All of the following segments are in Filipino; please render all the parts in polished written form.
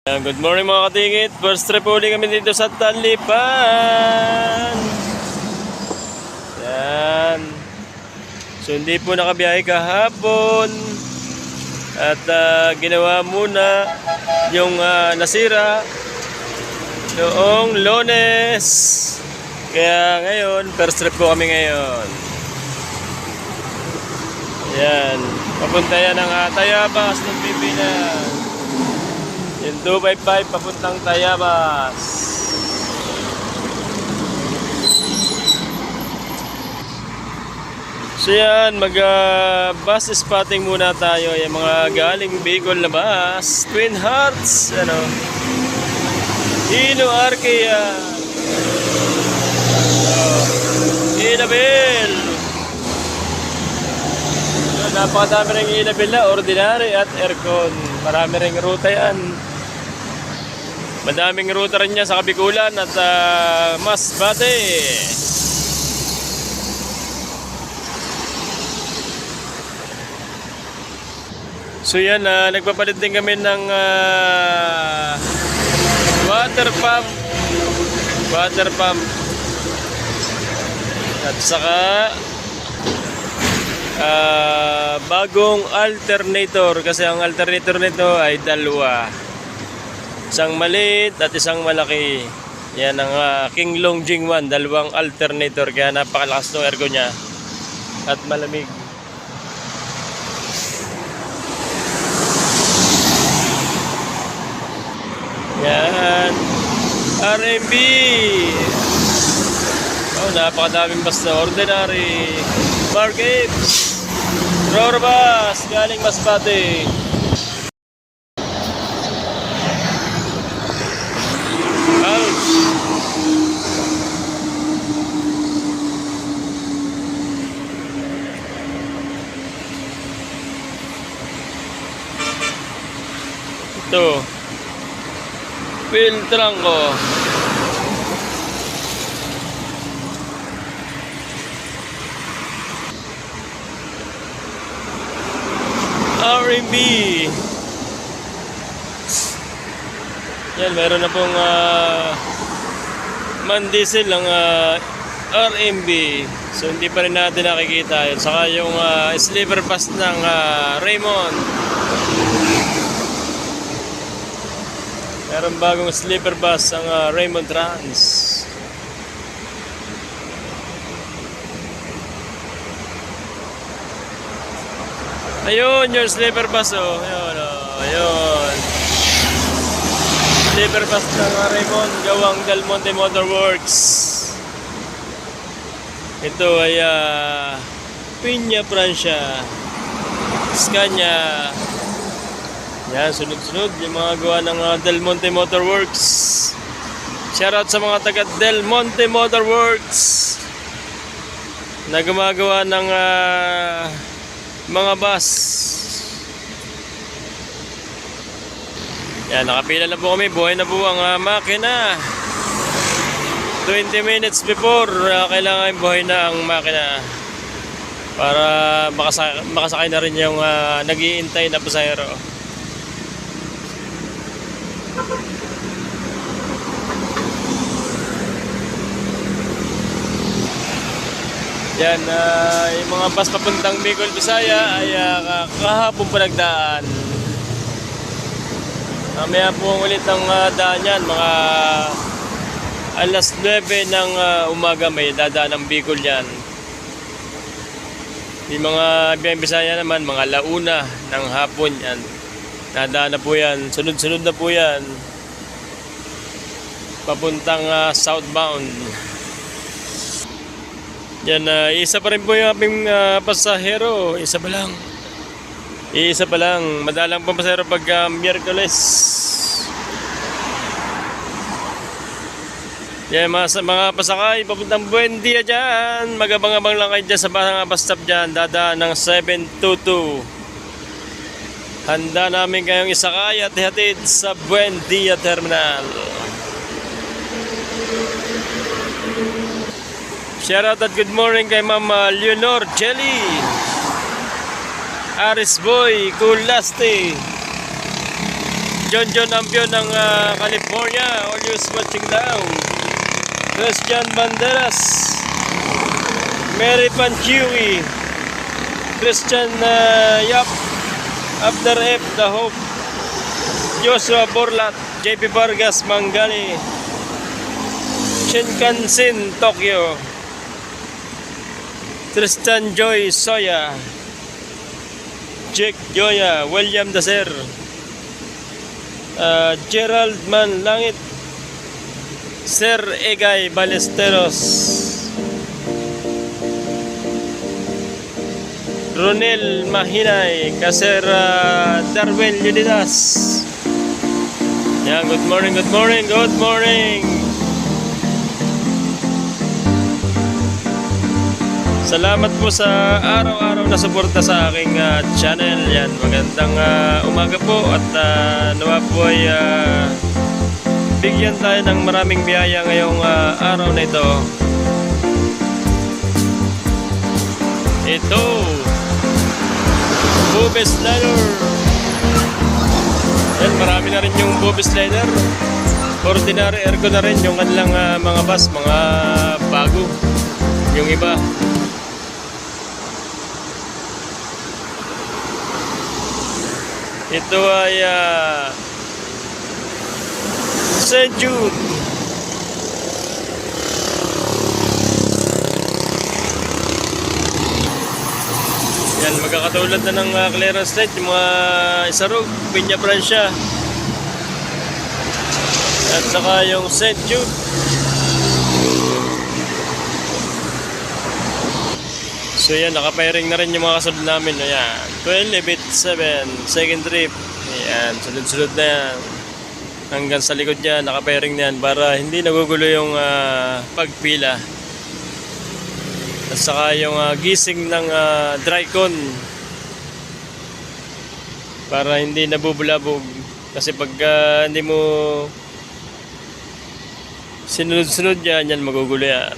Good morning mga katingit. First trip uli kami dito sa Talipan. Yan. So hindi po nakabiyahe kahapon. At ginawa muna yung nasira noong Lunes. Kaya ngayon, first trip po kami ngayon. Yan. Papunta yan ng Tayabas ng Pilipinas. Yung 255 papuntang Tayabas. So yan, bus spotting muna tayo. Yung mga galing Bicol na bus, Twin Hearts, ano, Hino Arkea, Inabel. So, napakadami rin Inabel na ordinary at aircon. Marami ring ruta yan. Madaming ruta rin niya sa Kabikulan at Masbate. So yan, nagpapalit din kami ng water pump. At saka bagong alternator, kasi ang alternator nito ay dalawa. Isang maliit at isang malaki. Yan ang King Longjing 1, dalawang alternator, kaya napakalakas ng ergo niya at malamig. Yan, RMB. Oh, napakadaming basta ordinary. Market Rorbas galing Masbate. Ito filtrang ko. R&B. Yan, meron na pong man-diesel ng R&B. So hindi pa rin natin nakikita yun. Saka yung sleeper bus ng Raymond. Meron bagong sleeper bus ang Raymond Trans. Ayun, yung sleeper bus, oh. Ayun, oh. Ayun. Sleeper bus ng Raymond, gawang Del Monte Motor Works. Ito ay Piña Francia, Scania. Yan, sunod-sunod yung mga gawa ng Del Monte Motor Works. Shoutout sa mga taga Del Monte Motor Works na gumagawa ng mga bus. Yan, nakapila na po kami. Buhay na po ang makina. 20 minutes before kailangan buhay na ang makina para makasakay na rin yung nag-iintay na pasahero. Yan, yung mga bus papuntang Bicol, Bisaya ay kahapon pa nagdaan. Mamaya po ulit ang daan yan, mga alas 9 ng umaga may dadaan ng Bicol yan. Yung mga biyaheng Bisaya naman, mga launa ng hapon yan. Nadaan na po yan, sunod-sunod na po yan. Papuntang southbound. Yan, isa pa rin po yung aming pasahero. Isa pa lang. Isa pa lang. Madalang pang pasahero pag Miyerkules. Yan, mga pasakay papuntang Buendia dyan. Magabang-abang lang kayo dyan sa mga bus stop dyan. Dadaan ng 722. Handa namin kayong isakay at ihatid sa Buendia Terminal. Shoutout at good morning kay Ma'am Leonor Jelly, Aris Boy Culaste, John John Ampio ng California, always watching daw. Christian Banderas, Mary Panchiwi, Christian Yap, Abner F. The Hope, Joshua Borlat, JP Vargas Mangani, Shinkansen Tokyo, Tristan Joy Soya, Jake Joya, William Daser, Gerald Man Langit, Sir Egay Balesteros, Ronel Mahinay, Kaser Darwin Unidas. Yan, good morning, good morning, good morning. Salamat po sa araw-araw na suporta sa aking channel. Yan, magandang umaga po at nawa po ay bigyan tayo ng maraming biyaya ngayong araw na ito. Ito, Bube Slider. Yan, marami na rin yung Bube Slider. Ordinary aircon na rin yung kanilang mga bus, mga bago. Yung iba. Ito ay St. Jude. Yan, magkakatulad na ng clearance rate yung mga Isarog, Piña Francia at saka yung St. Jude. So yan, nakapairing na rin yung mga kasunod namin. Ayan, 12-7, second trip. Ayan, sunod-sunod na yan. Hanggang sa likod yan, nakapairing na yan para hindi nagugulo yung pagpila. At saka yung gising ng dry con. Para hindi nabubulabog. Kasi pag hindi mo sinunod-sunod yan, yan magugulo yan.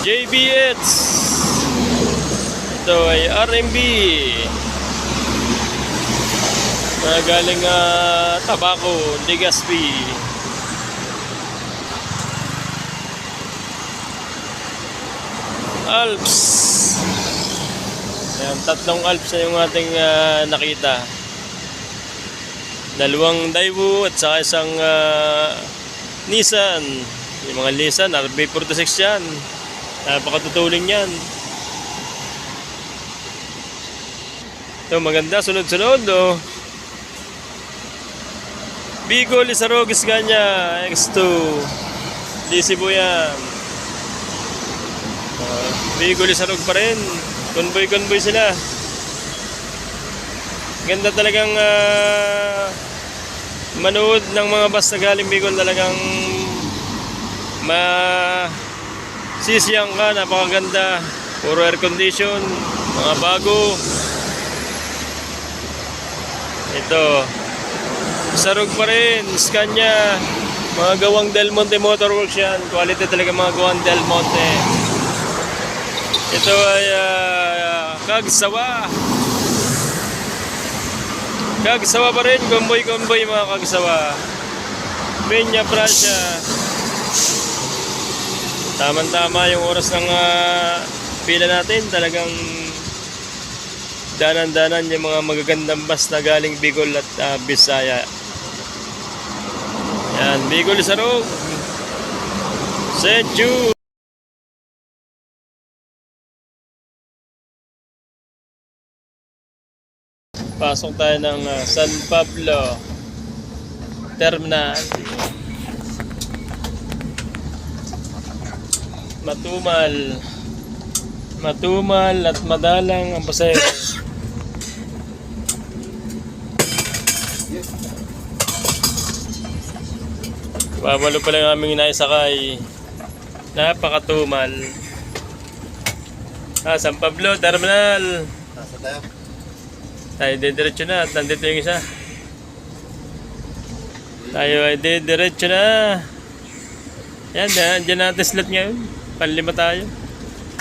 JBH. Ito ay RMB na galing Tabaco, Legazpi. Alps. Ayan, tatlong Alps na yung ating nakita. Dalawang Daewoo at saka isang Nissan. Yung mga Nissan, RB46 yan. Napakatutuling yan. Ito maganda, sunod-sunod oh. Bicol, Isarog, Isganya, X2 DC po yan. Bicol, Isarog pa rin. Convoy sila. Ganda talagang manood ng mga bus na galing Bicol. Talagang sisiyang ka, napakaganda. Puro air condition, mga bago. Ito, Sarog pa rin, Scania, mga gawang Del Monte Motorworks yan. Quality talaga mga gawang Del Monte. Ito ay Kagsawa. Kagsawa pa rin, convoy mga Kagsawa. Piña Francia. Tama-tama yung oras ng pila natin. Talagang danan-danan yung mga magagandang bus na galing Bicol at Bisaya. Yan, Bicol, Isarog, St. Jude. Pasok tayo ng San Pablo Terminal. Matumal at madalang ang pasahero. Babalo pa lang aming inaisakay. Napakatumal. San Pablo Terminal. Tayo didiretso na at nandito yung isa. Tayo ay didiretso na. Yan, dyan natin slot ngayon. Panlima tayo.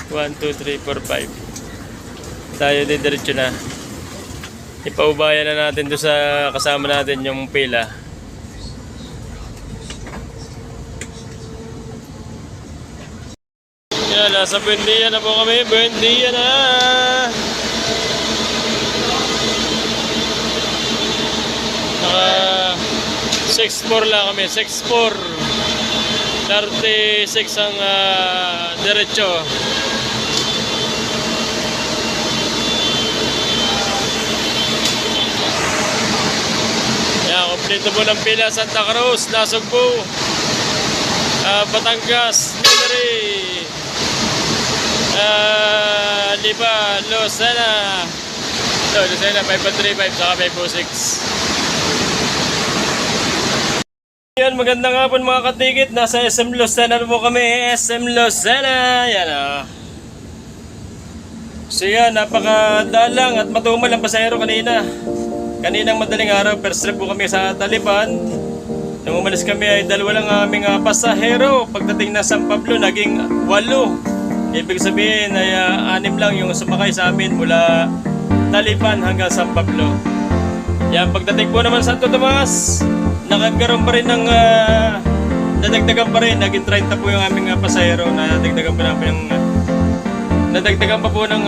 1, 2, 3, 4, 5. Tayo didiretso na. Ipaubayan na natin doon sa kasama natin yung pila. Yan, nasa Buendia na po kami. Buendia na! Naka 6'4 lang kami. 6'4". 36 ang diretso. Yan, kompleto po ng pila. Santa Cruz, Nasugbu, Batangas, Minari, Liba, Lucena. Lucena 535 saka 506. Yan, magandang hapon mga katikit. Nasa SM Lucena po kami. SM Lucena. Yan o. So yan, napakadalang at matumal ang pasahero kanina. Kaninang madaling araw, first trip po kami sa Taliban. Nung umalis kami ay 2 lang aming pasahero. Pagdating na San Pablo, naging 8. Ibig sabihin ay 6 lang yung sumakay sa amin mula Taliban hanggang San Pablo. Yan, pagdating po naman sa Santo Tomas, nakagkaroon pa rin ng nadagdagan pa rin. Naging 30 po yung aming pasahero. Nadagdagan pa po ng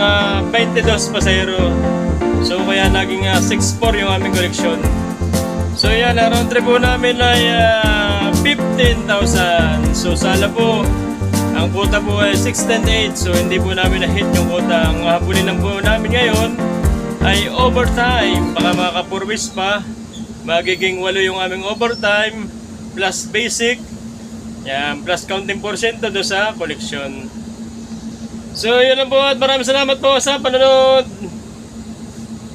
22 pasahero. So kaya naging 6'4 yung aming koleksyon. So yan, round trip po namin ay 15,000. So sala po, ang quota po ay 610.8. So hindi po namin na-hit yung quota. Ang habulin lang po namin ngayon ay overtime. Baka makapurwis pa. Magiging 8 yung aming overtime plus basic. Yan, plus counting porsyento do sa koleksyon. So yun lang po at maraming salamat po sa panonood.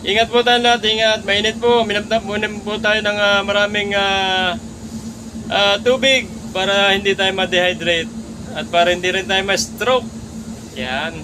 Ingat po tayo lahat, ingat. Mainit po. Minamtap muna po tayo ng maraming tubig para hindi tayo ma-dehydrate at para hindi rin tayo ma-stroke. Yan.